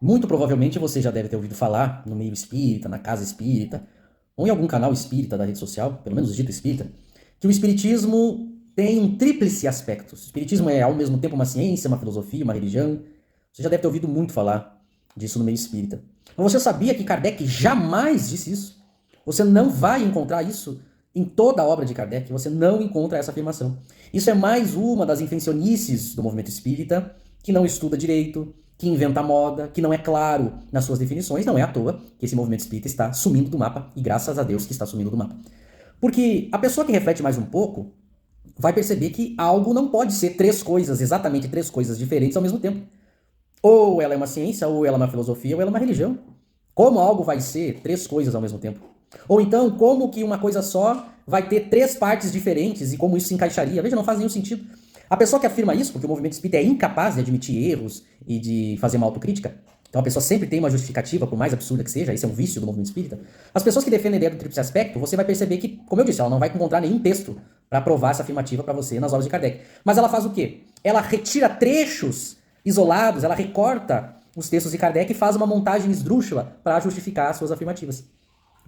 Muito provavelmente você já deve ter ouvido falar no meio espírita, na casa espírita, ou em algum canal espírita da rede social, pelo menos dito espírita, que o espiritismo tem um tríplice aspecto. O espiritismo é ao mesmo tempo uma ciência, uma filosofia, uma religião. Você já deve ter ouvido muito falar disso no meio espírita. Mas você sabia que Kardec jamais disse isso? Você não vai encontrar isso em toda a obra de Kardec, você não encontra essa afirmação. Isso é mais uma das invencionices do movimento espírita, que não estuda direito, que inventa moda, que não é claro nas suas definições. Não é à toa que esse movimento espírita está sumindo do mapa, e graças a Deus que está sumindo do mapa. Porque a pessoa que reflete mais um pouco vai perceber que algo não pode ser três coisas, exatamente três coisas diferentes ao mesmo tempo. Ou ela é uma ciência, ou ela é uma filosofia, ou ela é uma religião. Como algo vai ser três coisas ao mesmo tempo? Ou então, como que uma coisa só vai ter três partes diferentes e como isso se encaixaria? Veja, não faz nenhum sentido. A pessoa que afirma isso, porque o movimento espírita é incapaz de admitir erros e de fazer uma autocrítica, então a pessoa sempre tem uma justificativa, por mais absurda que seja, esse é um vício do movimento espírita. As pessoas que defendem a ideia do tríplice aspecto, você vai perceber que, como eu disse, ela não vai encontrar nenhum texto para provar essa afirmativa para você nas obras de Kardec. Mas ela faz o quê? Ela retira trechos isolados, ela recorta os textos de Kardec e faz uma montagem esdrúxula para justificar as suas afirmativas.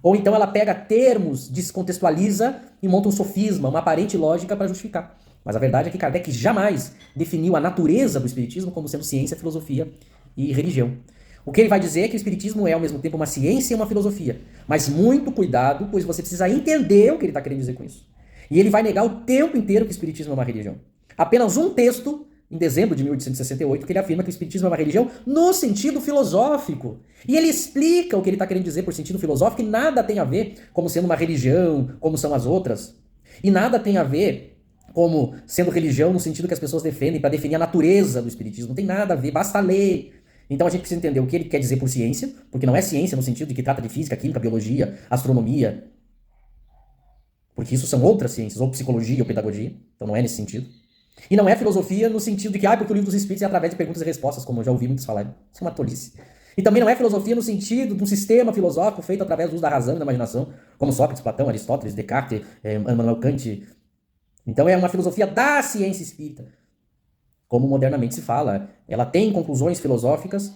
Ou então ela pega termos, descontextualiza e monta um sofisma, uma aparente lógica para justificar. Mas a verdade é que Kardec jamais definiu a natureza do espiritismo como sendo ciência, filosofia e religião. O que ele vai dizer é que o espiritismo é ao mesmo tempo uma ciência e uma filosofia. Mas muito cuidado, pois você precisa entender o que ele está querendo dizer com isso. E ele vai negar o tempo inteiro que o espiritismo é uma religião. Apenas um texto em dezembro de 1868, que ele afirma que o espiritismo é uma religião no sentido filosófico. E ele explica o que ele está querendo dizer por sentido filosófico, e nada tem a ver como sendo uma religião, como são as outras. E nada tem a ver como sendo religião no sentido que as pessoas defendem para definir a natureza do espiritismo. Não tem nada a ver, basta ler. Então a gente precisa entender o que ele quer dizer por ciência, porque não é ciência no sentido de que trata de física, química, biologia, astronomia, porque isso são outras ciências, ou psicologia ou pedagogia, então não é nesse sentido. E não é filosofia no sentido de que, porque o livro dos Espíritos é através de perguntas e respostas, como eu já ouvi muitos falarem. Isso é uma tolice. E também não é filosofia no sentido de um sistema filosófico feito através do uso da razão e da imaginação, como Sócrates, Platão, Aristóteles, Descartes, Immanuel Kant. Então é uma filosofia da ciência espírita, como modernamente se fala. Ela tem conclusões filosóficas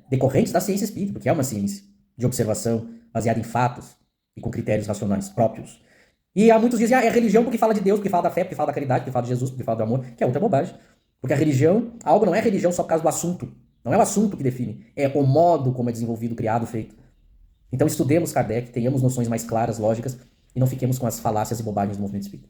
decorrentes da ciência espírita, porque é uma ciência de observação baseada em fatos e com critérios racionais próprios. E há muitos dizem, é religião porque fala de Deus, porque fala da fé, porque fala da caridade, porque fala de Jesus, porque fala do amor, que é outra bobagem. Porque a religião, algo não é religião só por causa do assunto. Não é o assunto que define, é o modo como é desenvolvido, criado, feito. Então estudemos Kardec, tenhamos noções mais claras, lógicas, e não fiquemos com as falácias e bobagens do movimento espírita.